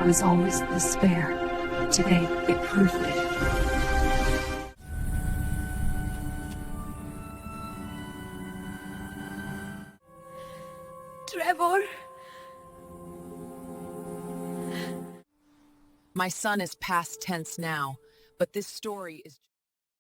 I was always the spare. Today, they proved it. Trevor. My son is past tense now, but this story is...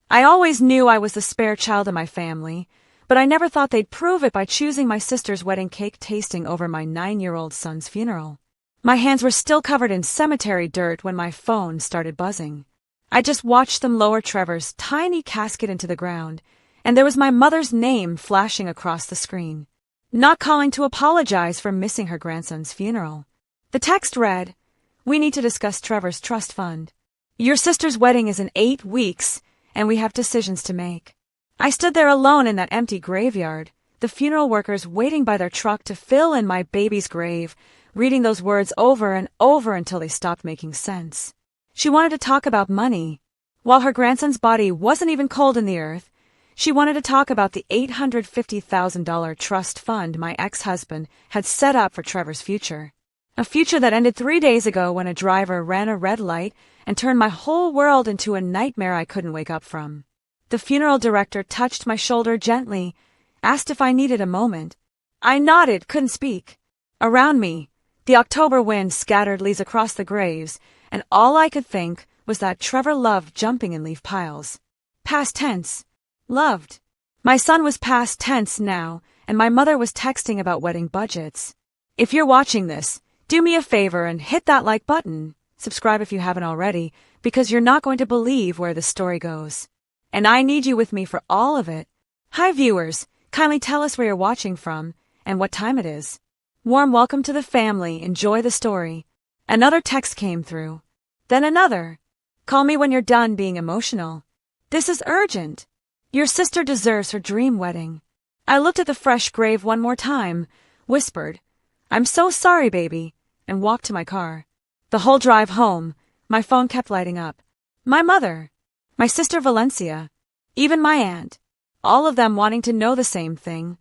I always knew I was the spare child of my family, but I never thought they'd prove it by choosing my sister's wedding cake tasting over my 9-year-old son's funeral. My hands were still covered in cemetery dirt when my phone started buzzing. I just watched them lower Trevor's tiny casket into the ground, and there was my mother's name flashing across the screen, not calling to apologize for missing her grandson's funeral. The text read, "We need to discuss Trevor's trust fund. Your sister's wedding is in 8 weeks, and we have decisions to make." I stood there alone in that empty graveyard, the funeral workers waiting by their truck to fill in my baby's grave, reading those words over and over until they stopped making sense. She wanted to talk about money. While her grandson's body wasn't even cold in the earth, she wanted to talk about the $850,000 trust fund my ex-husband had set up for Trevor's future. A future that ended 3 days ago when a driver ran a red light and turned my whole world into a nightmare I couldn't wake up from. The funeral director touched my shoulder gently, asked if I needed a moment. I nodded, couldn't speak. Around me, the October wind scattered leaves across the graves, and all I could think was that Trevor loved jumping in leaf piles. Past tense. Loved. My son was past tense now, and my mother was texting about wedding budgets. If you're watching this, do me a favor and hit that like button. Subscribe if you haven't already, because you're not going to believe where the story goes. And I need you with me for all of it. Hi viewers, kindly tell us where you're watching from and what time it is. Warm welcome to the family, enjoy the story. Another text came through. Then another. Call me when you're done being emotional. This is urgent. Your sister deserves her dream wedding. I looked at the fresh grave one more time, whispered, "I'm so sorry, baby," and walked to my car. The whole drive home, my phone kept lighting up. My mother, my sister Valencia, even my aunt, all of them wanting to know the same thing.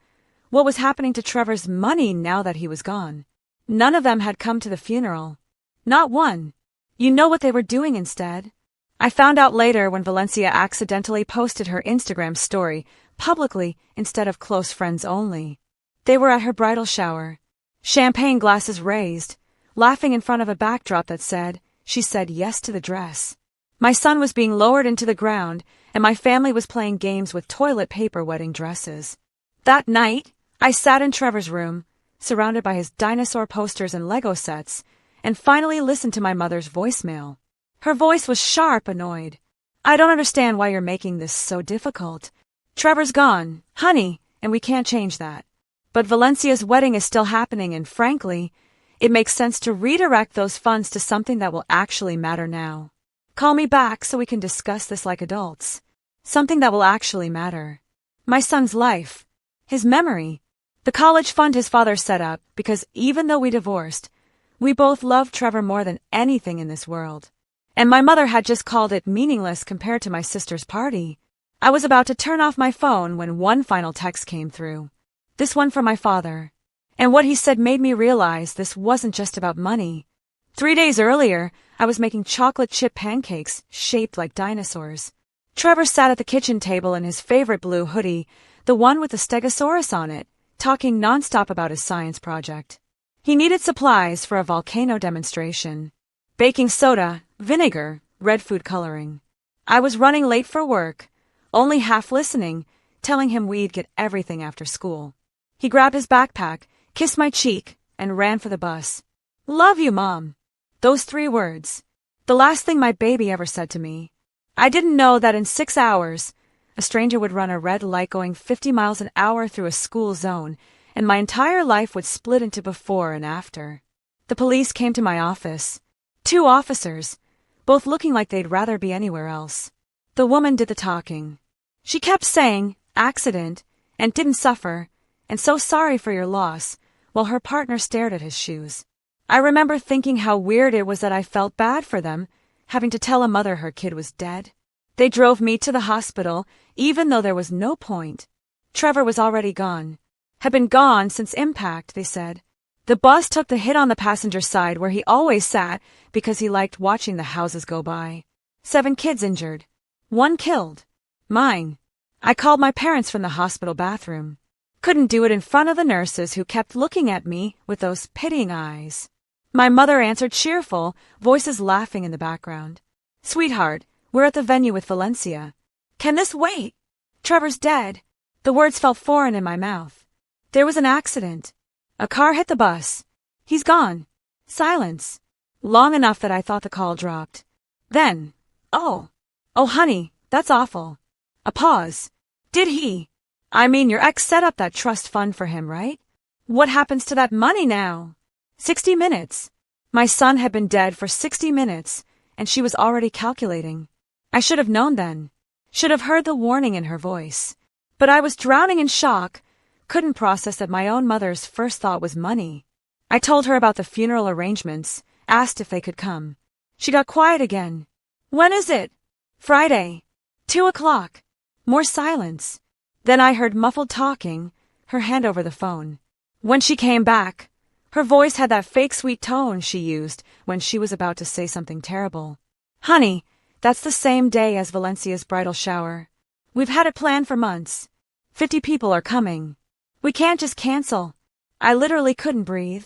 What was happening to Trevor's money now that he was gone? None of them had come to the funeral. Not one. You know what they were doing instead? I found out later when Valencia accidentally posted her Instagram story publicly instead of close friends only. They were at her bridal shower, champagne glasses raised, laughing in front of a backdrop that said, "She said yes to the dress." My son was being lowered into the ground, and my family was playing games with toilet paper wedding dresses. That night, I sat in Trevor's room, surrounded by his dinosaur posters and Lego sets, and finally listened to my mother's voicemail. Her voice was sharp, annoyed. "I don't understand why you're making this so difficult. Trevor's gone, honey, and we can't change that. But Valencia's wedding is still happening, and frankly, it makes sense to redirect those funds to something that will actually matter now. Call me back so we can discuss this like adults. Something that will actually matter. My son's life. His memory. The college fund his father set up because even though we divorced, we both loved Trevor more than anything in this world. And my mother had just called it meaningless compared to my sister's party. I was about to turn off my phone when one final text came through. This one from my father. And what he said made me realize this wasn't just about money. 3 days earlier, I was making chocolate chip pancakes shaped like dinosaurs. Trevor sat at the kitchen table in his favorite blue hoodie, the one with the stegosaurus on it, talking nonstop about his science project. He needed supplies for a volcano demonstration. Baking soda, vinegar, red food coloring. I was running late for work, only half listening, telling him we'd get everything after school. He grabbed his backpack, kissed my cheek, and ran for the bus. "Love you, Mom." Those 3 words. The last thing my baby ever said to me. I didn't know that in 6 hours, a stranger would run a red light going 50 miles an hour through a school zone, and my entire life would split into before and after. The police came to my office. 2 officers, both looking like they'd rather be anywhere else. The woman did the talking. She kept saying, "accident," and "didn't suffer," and "so sorry for your loss," while her partner stared at his shoes. I remember thinking how weird it was that I felt bad for them, having to tell a mother her kid was dead. They drove me to the hospital, even though there was no point. Trevor was already gone. Had been gone since impact, they said. The bus took the hit on the passenger side where he always sat because he liked watching the houses go by. 7 kids injured. 1 killed. Mine. I called my parents from the hospital bathroom. Couldn't do it in front of the nurses who kept looking at me with those pitying eyes. My mother answered cheerful, voices laughing in the background. Sweetheart, we're at the venue with Valencia. Can this wait? Trevor's dead. The words felt foreign in my mouth. There was an accident. A car hit the bus. He's gone. Silence. Long enough that I thought the call dropped. Then, oh, honey, that's awful. A pause. Did he? I mean, your ex set up that trust fund for him, right? What happens to that money now? 60 minutes. My son had been dead for 60 minutes, and she was already calculating. I should have known then. Should have heard the warning in her voice. But I was drowning in shock, couldn't process that my own mother's first thought was money. I told her about the funeral arrangements, asked if they could come. She got quiet again. When is it? Friday. 2 o'clock. More silence. Then I heard muffled talking, her hand over the phone. When she came back, her voice had that fake sweet tone she used when she was about to say something terrible. Honey, that's the same day as Valencia's bridal shower. We've had it planned for months. 50 people are coming. We can't just cancel. I literally couldn't breathe.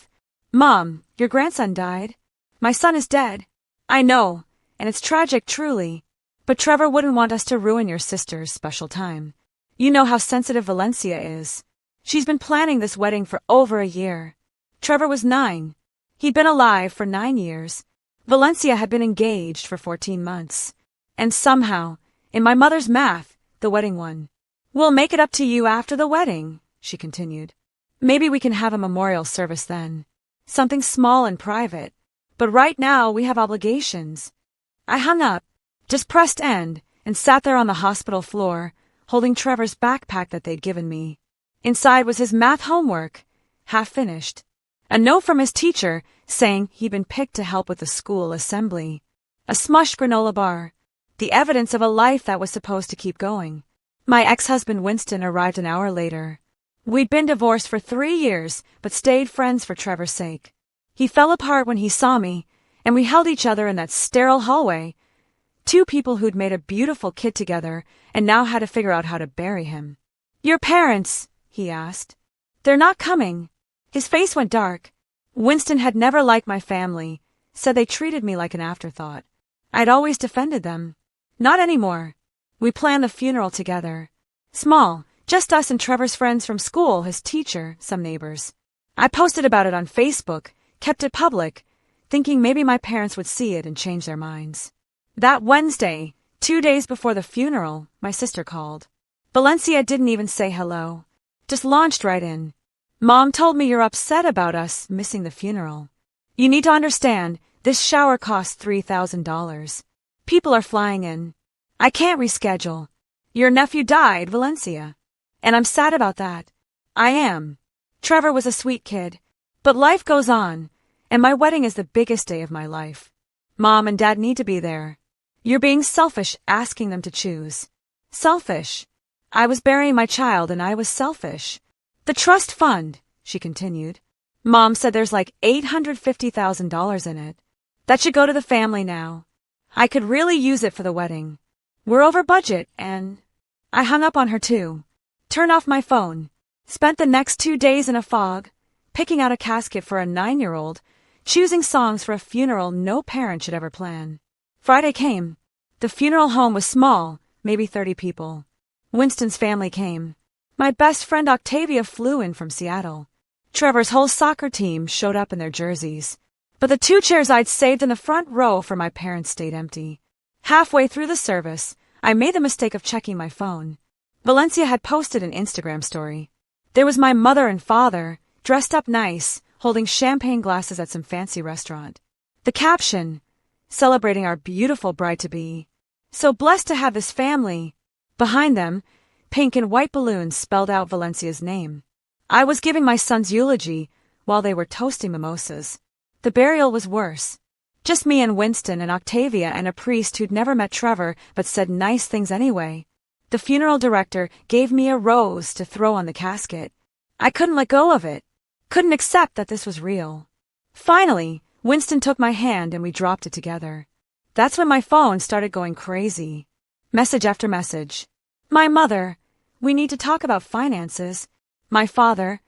Mom, your grandson died. My son is dead. I know, and it's tragic truly. But Trevor wouldn't want us to ruin your sister's special time. You know how sensitive Valencia is. She's been planning this wedding for over a year. Trevor was 9. He'd been alive for 9 years. Valencia had been engaged for 14 months. And somehow, in my mother's math, the wedding won. We'll make it up to you after the wedding, she continued. Maybe we can have a memorial service then. Something small and private. But right now we have obligations. I hung up, just pressed end, and sat there on the hospital floor, holding Trevor's backpack that they'd given me. Inside was his math homework, half finished. A note from his teacher saying he'd been picked to help with the school assembly. A smushed granola bar. The evidence of a life that was supposed to keep going. My ex-husband Winston arrived an hour later. We'd been divorced for 3 years, but stayed friends for Trevor's sake. He fell apart when he saw me, and we held each other in that sterile hallway. 2 people who'd made a beautiful kid together and now had to figure out how to bury him. Your parents, he asked. They're not coming. His face went dark. Winston had never liked my family, said they treated me like an afterthought. I'd always defended them. Not anymore. We planned the funeral together. Small, just us and Trevor's friends from school, his teacher, some neighbors. I posted about it on Facebook, kept it public, thinking maybe my parents would see it and change their minds. That Wednesday, 2 days before the funeral, my sister called. Valencia didn't even say hello. Just launched right in. Mom told me you're upset about us missing the funeral. You need to understand, this shower cost $3,000. People are flying in. I can't reschedule. Your nephew died, Valencia. And I'm sad about that. I am. Trevor was a sweet kid. But life goes on, and my wedding is the biggest day of my life. Mom and Dad need to be there. You're being selfish asking them to choose. Selfish. I was burying my child and I was selfish. The trust fund, she continued. Mom said there's like $850,000 in it. That should go to the family now. I could really use it for the wedding. We're over budget and... I hung up on her too. Turned off my phone. Spent the next 2 days in a fog, picking out a casket for a 9-year-old, choosing songs for a funeral no parent should ever plan. Friday came. The funeral home was small, maybe 30 people. Winston's family came. My best friend Octavia flew in from Seattle. Trevor's whole soccer team showed up in their jerseys. But the 2 chairs I'd saved in the front row for my parents stayed empty. Halfway through the service, I made the mistake of checking my phone. Valencia had posted an Instagram story. There was my mother and father, dressed up nice, holding champagne glasses at some fancy restaurant. The caption, celebrating our beautiful bride-to-be. So blessed to have this family. Behind them, pink and white balloons spelled out Valencia's name. I was giving my son's eulogy while they were toasting mimosas. The burial was worse. Just me and Winston and Octavia and a priest who'd never met Trevor but said nice things anyway. The funeral director gave me a rose to throw on the casket. I couldn't let go of it. Couldn't accept that this was real. Finally, Winston took my hand and we dropped it together. That's when my phone started going crazy. Message after message. My mother, we need to talk about finances. My father,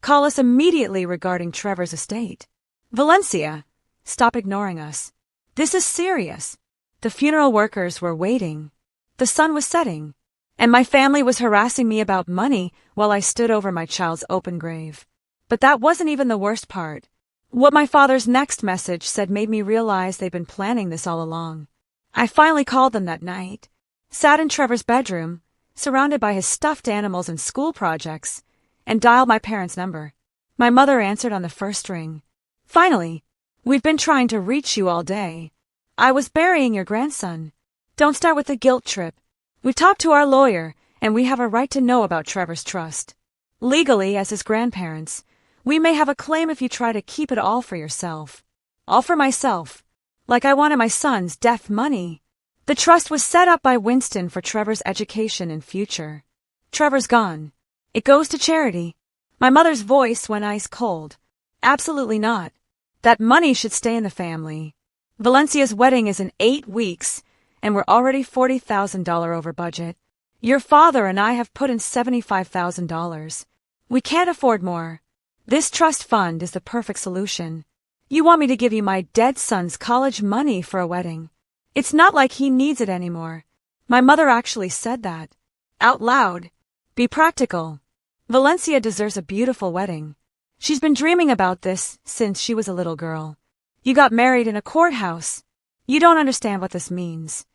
call us immediately regarding Trevor's estate. Valencia, stop ignoring us. This is serious. The funeral workers were waiting. The sun was setting, and my family was harassing me about money while I stood over my child's open grave. But that wasn't even the worst part. What my father's next message said made me realize they'd been planning this all along. I finally called them that night, sat in Trevor's bedroom, surrounded by his stuffed animals and school projects, and dialed my parents' number. My mother answered on the first ring. Finally, we've been trying to reach you all day. I was burying your grandson. Don't start with the guilt trip. We've talked to our lawyer, and we have a right to know about Trevor's trust. Legally, as his grandparents, we may have a claim if you try to keep it all for yourself. All for myself. Like I wanted my son's death money. The trust was set up by Winston for Trevor's education and future. Trevor's gone. It goes to charity. My mother's voice went ice cold. Absolutely not. That money should stay in the family. Valencia's wedding is in 8 weeks, and we're already $40,000 over budget. Your father and I have put in $75,000. We can't afford more. This trust fund is the perfect solution. You want me to give you my dead son's college money for a wedding. It's not like he needs it anymore. My mother actually said that. Out loud. Be practical. Valencia deserves a beautiful wedding. She's been dreaming about this since she was a little girl. You got married in a courthouse. You don't understand what this means.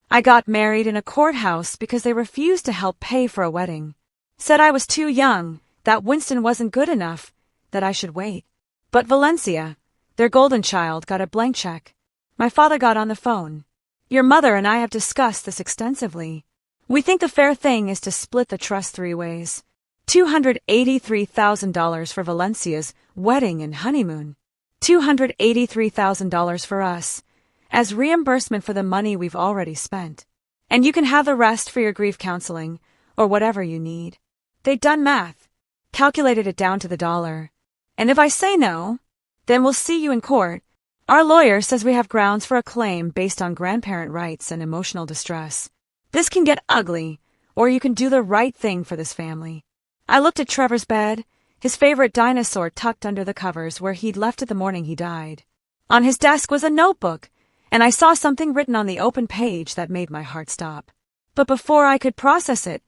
I got married in a courthouse because they refused to help pay for a wedding. Said I was too young, that Winston wasn't good enough, that I should wait. But Valencia, their golden child, got a blank check. My father got on the phone. Your mother and I have discussed this extensively. We think the fair thing is to split the trust 3 ways. $283,000 for Valencia's wedding and honeymoon. $283,000 for us, as reimbursement for the money we've already spent. And you can have the rest for your grief counseling, or whatever you need. They'd done math, calculated it down to the dollar. And if I say no, then we'll see you in court. Our lawyer says we have grounds for a claim based on grandparent rights and emotional distress. This can get ugly, or you can do the right thing for this family. I looked at Trevor's bed, his favorite dinosaur tucked under the covers where he'd left it the morning he died. On his desk was a notebook, and I saw something written on the open page that made my heart stop. But before I could process it,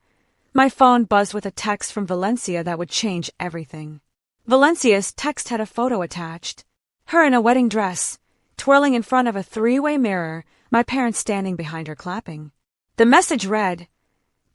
my phone buzzed with a text from Valencia that would change everything. Valencia's text had a photo attached. Her in a wedding dress, twirling in front of a 3-way mirror, my parents standing behind her clapping. The message read,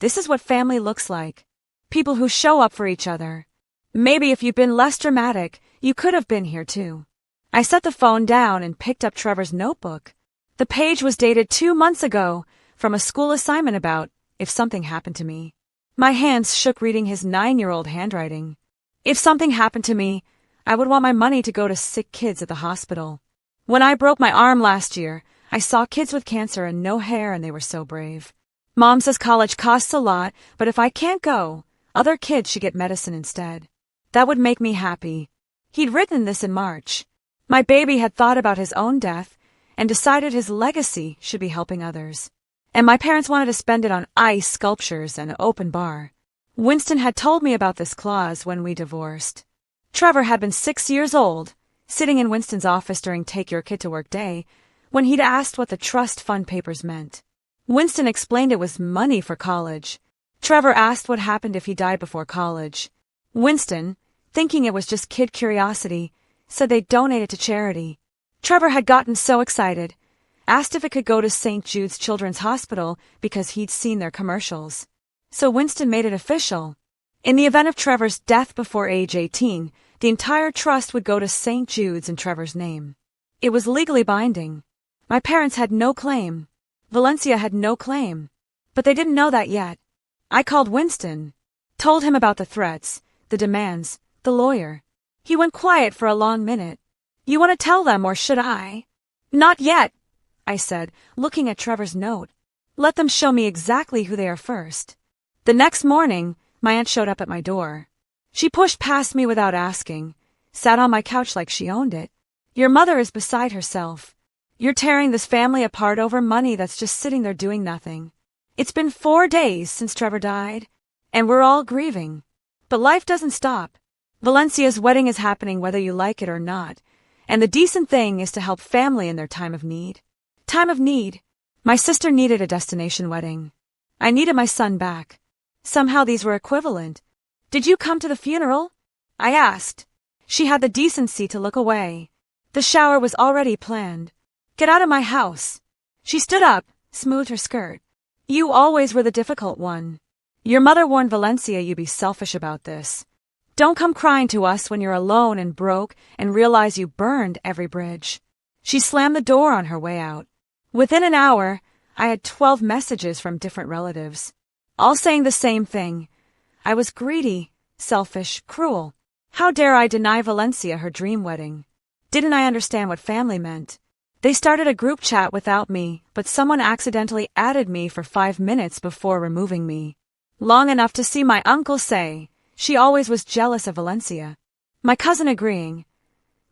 "This is what family looks like. People who show up for each other. Maybe if you'd been less dramatic, you could have been here too." I set the phone down and picked up Trevor's notebook. The page was dated 2 months ago from a school assignment about if something happened to me. My hands shook reading his 9-year-old handwriting. If something happened to me, I would want my money to go to sick kids at the hospital. When I broke my arm last year, I saw kids with cancer and no hair, and they were so brave. Mom says college costs a lot, but if I can't go, other kids should get medicine instead. That would make me happy. He'd written this in March. My baby had thought about his own death and decided his legacy should be helping others. And my parents wanted to spend it on ice sculptures and an open bar. Winston had told me about this clause when we divorced. Trevor had been 6 years old, sitting in Winston's office during Take Your Kid to Work Day, when he'd asked what the trust fund papers meant. Winston explained it was money for college. Trevor asked what happened if he died before college. Winston, thinking it was just kid curiosity, said they'd donate it to charity. Trevor had gotten so excited, asked if it could go to St. Jude's Children's Hospital because he'd seen their commercials. So Winston made it official. In the event of Trevor's death before age 18, the entire trust would go to St. Jude's in Trevor's name. It was legally binding. My parents had no claim. Valencia had no claim. But they didn't know that yet. I called Winston, told him about the threats, the demands, the lawyer. He went quiet for a long minute. "You want to tell them, or should I?" "Not yet," I said, looking at Trevor's note. "Let them show me exactly who they are first." The next morning, my aunt showed up at my door. She pushed past me without asking, sat on my couch like she owned it. Your mother is beside herself. You're tearing this family apart over money that's just sitting there doing nothing. It's been 4 days since Trevor died, and we're all grieving. But life doesn't stop. Valencia's wedding is happening whether you like it or not, and the decent thing is to help family in their time of need. Time of need. My sister needed a destination wedding. I needed my son back. Somehow these were equivalent. Did you come to the funeral? I asked. She had the decency to look away. The shower was already planned. Get out of my house. She stood up, smoothed her skirt. You always were the difficult one. Your mother warned Valencia you'd be selfish about this. Don't come crying to us when you're alone and broke and realize you burned every bridge. She slammed the door on her way out. Within an hour, I had 12 messages from different relatives, all saying the same thing. I was greedy, selfish, cruel. How dare I deny Valencia her dream wedding? Didn't I understand what family meant? They started a group chat without me, but someone accidentally added me for 5 minutes before removing me. Long enough to see my uncle say she always was jealous of Valencia. My cousin agreeing.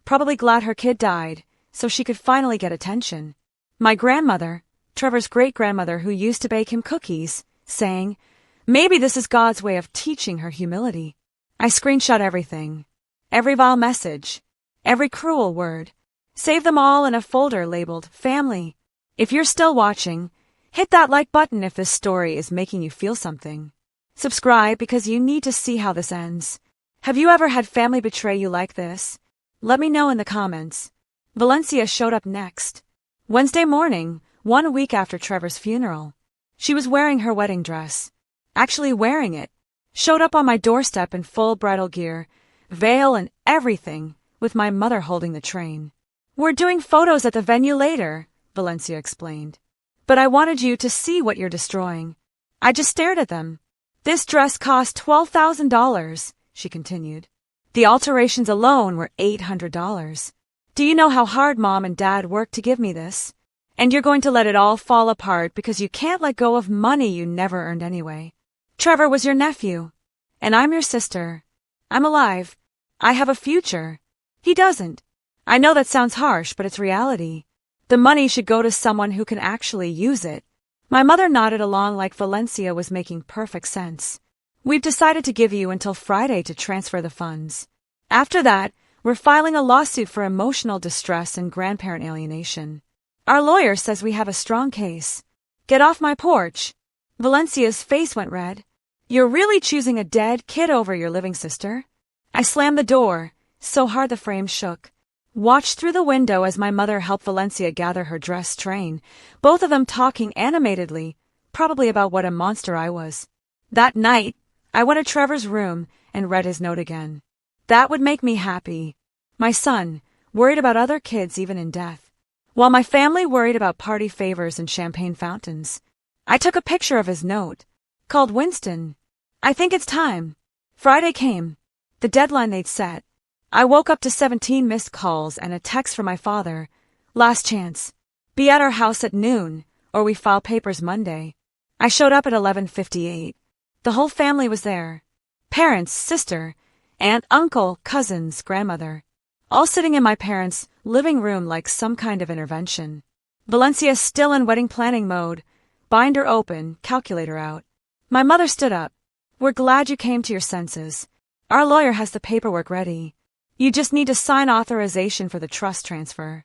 Probably glad her kid died, so she could finally get attention. My grandmother, Trevor's great-grandmother who used to bake him cookies, saying, maybe this is God's way of teaching her humility. I screenshot everything. Every vile message. Every cruel word. Save them all in a folder labeled Family. If you're still watching, hit that like button if this story is making you feel something. Subscribe because you need to see how this ends. Have you ever had family betray you like this? Let me know in the comments. Valencia showed up next. Wednesday morning, 1 week after Trevor's funeral. She was wearing her wedding dress. Actually wearing it. Showed up on my doorstep in full bridal gear, veil and everything, with my mother holding the train. We're doing photos at the venue later, Valencia explained. But I wanted you to see what you're destroying. I just stared at them. This dress cost $12,000, she continued. The alterations alone were $800. Do you know how hard Mom and Dad worked to give me this? And you're going to let it all fall apart because you can't let go of money you never earned anyway. Trevor was your nephew. And I'm your sister. I'm alive. I have a future. He doesn't. I know that sounds harsh, but it's reality. The money should go to someone who can actually use it. My mother nodded along like Valencia was making perfect sense. We've decided to give you until Friday to transfer the funds. After that, we're filing a lawsuit for emotional distress and grandparent alienation. Our lawyer says we have a strong case. Get off my porch. Valencia's face went red. You're really choosing a dead kid over your living sister? I slammed the door, so hard the frame shook. Watched through the window as my mother helped Valencia gather her dress train, both of them talking animatedly, probably about what a monster I was. That night, I went to Trevor's room and read his note again. That would make me happy. My son, worried about other kids even in death, while my family worried about party favors and champagne fountains. I took a picture of his note. Called Winston. I think it's time. Friday came. The deadline they'd set. I woke up to 17 missed calls and a text from my father. Last chance. Be at our house at noon, or we file papers Monday. I showed up at 11:58. The whole family was there. Parents, sister, aunt, uncle, cousins, grandmother. All sitting in my parents' living room like some kind of intervention. Valencia still in wedding planning mode. Binder open, calculator out. My mother stood up. We're glad you came to your senses. Our lawyer has the paperwork ready. You just need to sign authorization for the trust transfer.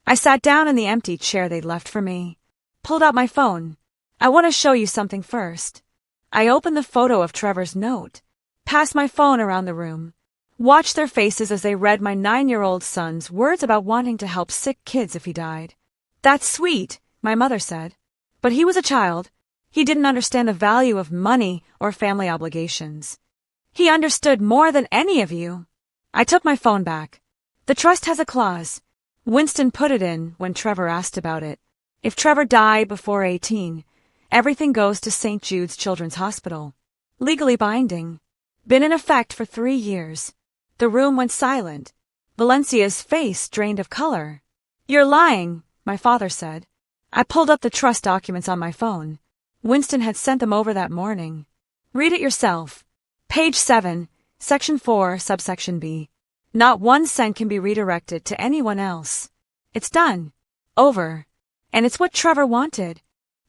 I sat down in the empty chair they'd left for me. Pulled out my phone. I want to show you something first. I opened the photo of Trevor's note. Passed my phone around the room. Watched their faces as they read my 9-year-old son's words about wanting to help sick kids if he died. That's sweet, my mother said. But he was a child. He didn't understand the value of money or family obligations. He understood more than any of you. I took my phone back. The trust has a clause. Winston put it in when Trevor asked about it. If Trevor died before 18, everything goes to St. Jude's Children's Hospital. Legally binding. Been in effect for 3 years. The room went silent. Valencia's face drained of color. You're lying, my father said. I pulled up the trust documents on my phone. Winston had sent them over that morning. Read it yourself. Page 7, Section 4, Subsection B. Not 1 cent can be redirected to anyone else. It's done. Over. And it's what Trevor wanted.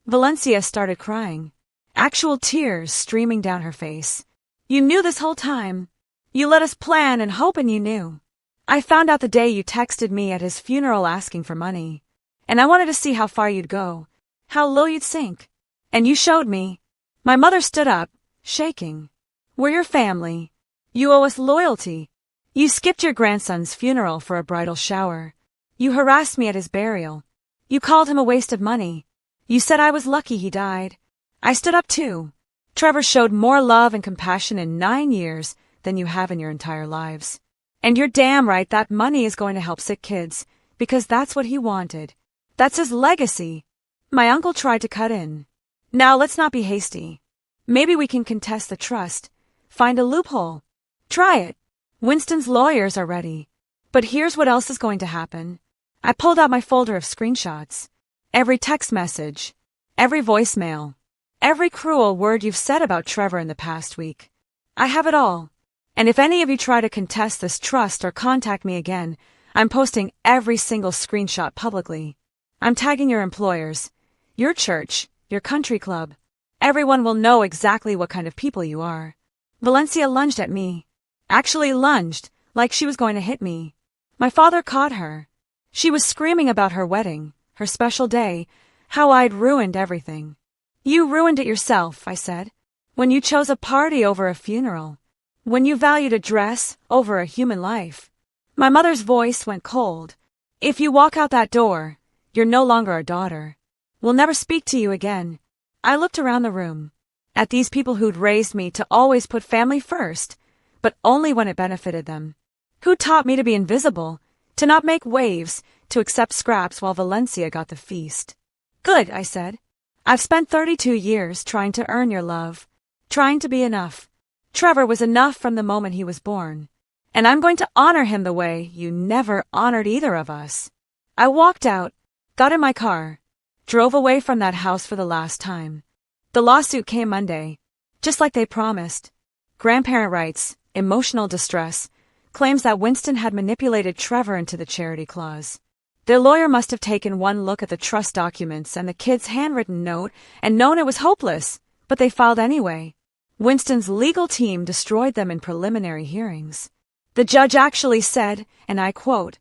Valencia started crying. Actual tears streaming down her face. You knew this whole time. You let us plan and hope, and you knew. I found out the day you texted me at his funeral asking for money. And I wanted to see how far you'd go. How low you'd sink. And you showed me. My mother stood up, shaking. We're your family. You owe us loyalty. You skipped your grandson's funeral for a bridal shower. You harassed me at his burial. You called him a waste of money. You said I was lucky he died. I stood up too. Trevor showed more love and compassion in 9 years than you have in your entire lives. And you're damn right that money is going to help sick kids, because that's what he wanted. That's his legacy. My uncle tried to cut in. Now let's not be hasty. Maybe we can contest the trust. Find a loophole. Try it. Winston's lawyers are ready. But here's what else is going to happen. I pulled out my folder of screenshots. Every text message. Every voicemail. Every cruel word you've said about Trevor in the past week. I have it all. And if any of you try to contest this trust or contact me again, I'm posting every single screenshot publicly. I'm tagging your employers, your church, your country club. Everyone will know exactly what kind of people you are. Valencia lunged at me. Actually lunged, like she was going to hit me. My father caught her. She was screaming about her wedding, her special day, how I'd ruined everything. You ruined it yourself, I said, when you chose a party over a funeral, when you valued a dress over a human life. My mother's voice went cold. If you walk out that door, you're no longer our daughter. We'll never speak to you again. I looked around the room, at these people who'd raised me to always put family first, but only when it benefited them. Who taught me to be invisible, to not make waves, to accept scraps while Valencia got the feast. Good, I said. I've spent 32 years trying to earn your love, trying to be enough. Trevor was enough from the moment he was born, and I'm going to honor him the way you never honored either of us. I walked out, got in my car, drove away from that house for the last time. The lawsuit came Monday, just like they promised. Grandparent rights, emotional distress, claims that Winston had manipulated Trevor into the charity clause. Their lawyer must have taken one look at the trust documents and the kid's handwritten note and known it was hopeless, but they filed anyway. Winston's legal team destroyed them in preliminary hearings. The judge actually said, and I quote,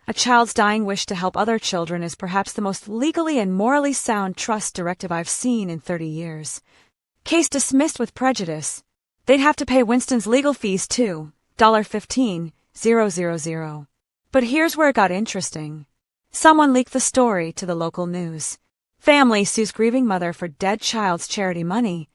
"A child's dying wish to help other children is perhaps the most legally and morally sound trust directive I've seen in 30 years. Case dismissed with prejudice. They'd have to pay Winston's legal fees too, $15,000. But here's where it got interesting. Someone leaked the story to the local news. Family sues grieving mother for dead child's charity money.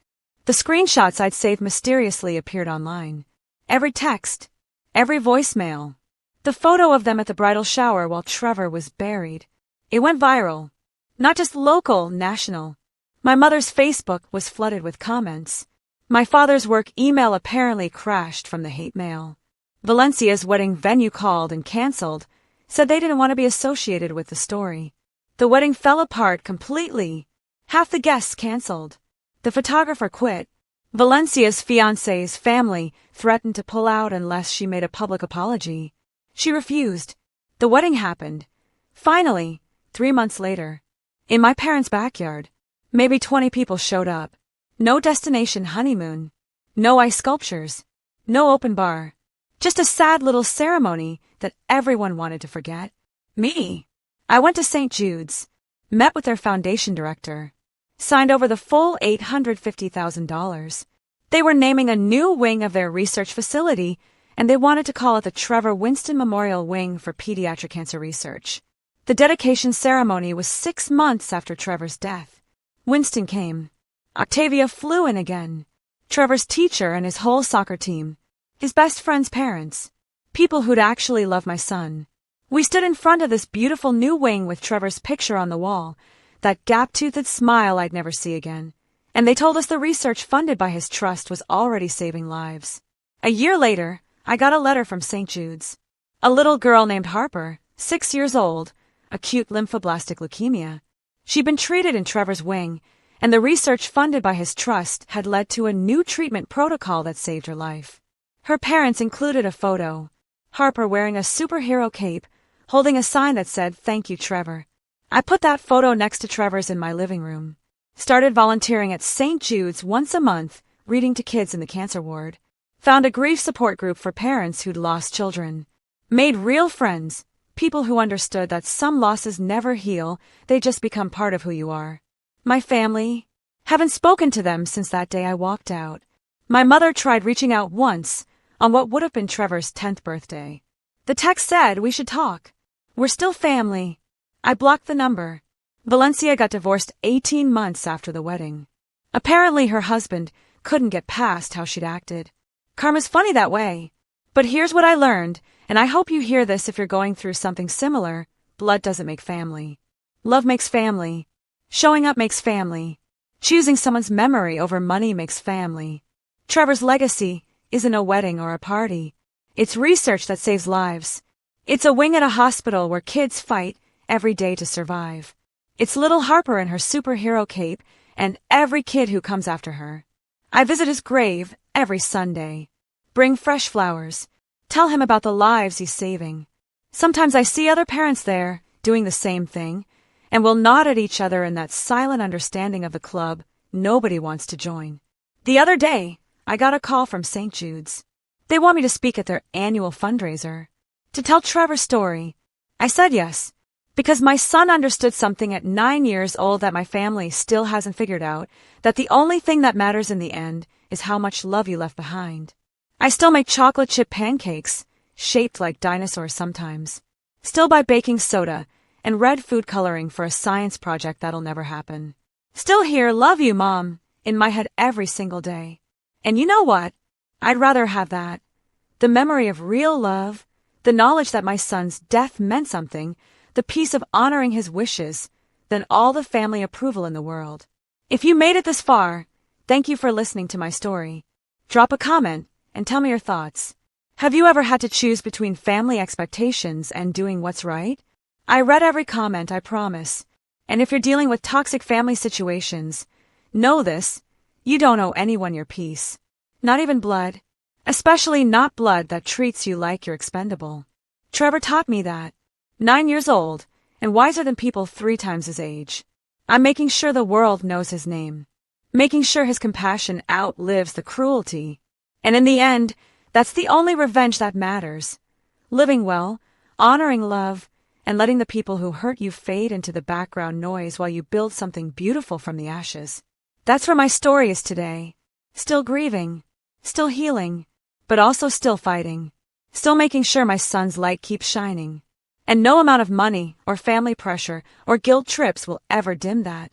The screenshots I'd saved mysteriously appeared online. Every text, every voicemail. The photo of them at the bridal shower while Trevor was buried. It went viral. Not just local, national. My mother's Facebook was flooded with comments. My father's work email apparently crashed from the hate mail. Valencia's wedding venue called and canceled, said they didn't want to be associated with the story. The wedding fell apart completely. Half the guests canceled. The photographer quit. Valencia's fiancé's family threatened to pull out unless she made a public apology. She refused. The wedding happened. Finally, 3 months later. In my parents' backyard. Maybe 20 people showed up. No destination honeymoon. No ice sculptures. No open bar. Just a sad little ceremony that everyone wanted to forget. Me. I went to St. Jude's. Met with their foundation director. Signed over the full $850,000. They were naming a new wing of their research facility, and they wanted to call it the Trevor Winston Memorial Wing for Pediatric Cancer Research. The dedication ceremony was 6 months after Trevor's death. Winston came. Octavia flew in again. Trevor's teacher and his whole soccer team. His best friend's parents. People who'd actually love my son. We stood in front of this beautiful new wing with Trevor's picture on the wall, that gap-toothed smile I'd never see again. And they told us the research funded by his trust was already saving lives. A year later, I got a letter from St. Jude's. A little girl named Harper, 6 years old, acute lymphoblastic leukemia. She'd been treated in Trevor's wing, and the research funded by his trust had led to a new treatment protocol that saved her life. Her parents included a photo. Harper wearing a superhero cape, holding a sign that said, "Thank you, Trevor." I put that photo next to Trevor's in my living room. Started volunteering at St. Jude's once a month, reading to kids in the cancer ward. Found a grief support group for parents who'd lost children. Made real friends, people who understood that some losses never heal, they just become part of who you are. My family? Haven't spoken to them since that day I walked out. My mother tried reaching out once, on what would have been Trevor's 10th birthday. The text said we should talk. We're still family. I blocked the number. Valencia got divorced 18 months after the wedding. Apparently her husband couldn't get past how she'd acted. Karma's funny that way. But here's what I learned, and I hope you hear this if you're going through something similar. Blood doesn't make family. Love makes family. Showing up makes family. Choosing someone's memory over money makes family. Trevor's legacy isn't a wedding or a party. It's research that saves lives. It's a wing at a hospital where kids fight every day to survive. It's little Harper in her superhero cape and every kid who comes after her. I visit his grave every Sunday. Bring fresh flowers. Tell him about the lives he's saving. Sometimes I see other parents there doing the same thing, and we'll nod at each other in that silent understanding of the club nobody wants to join. The other day, I got a call from St. Jude's. They want me to speak at their annual fundraiser. To tell Trevor's story. I said yes, because my son understood something at 9 years old that my family still hasn't figured out, that the only thing that matters in the end is how much love you left behind. I still make chocolate chip pancakes, shaped like dinosaurs sometimes. Still buy baking soda and red food coloring for a science project that'll never happen. Still hear "Love you, Mom" in my head every single day. And you know what? I'd rather have that. The memory of real love, the knowledge that my son's death meant something, the peace of honoring his wishes, than all the family approval in the world. If you made it this far, thank you for listening to my story. Drop a comment and tell me your thoughts. Have you ever had to choose between family expectations and doing what's right? I read every comment, I promise. And if you're dealing with toxic family situations, know this: you don't owe anyone your peace. Not even blood. Especially not blood that treats you like you're expendable. Trevor taught me that. 9 years old, and wiser than people 3 times his age. I'm making sure the world knows his name. Making sure his compassion outlives the cruelty. And in the end, that's the only revenge that matters. Living well, honoring love, and letting the people who hurt you fade into the background noise while you build something beautiful from the ashes. That's where my story is today. Still grieving, still healing, but also still fighting. Still making sure my son's light keeps shining. And no amount of money or family pressure or guilt trips will ever dim that.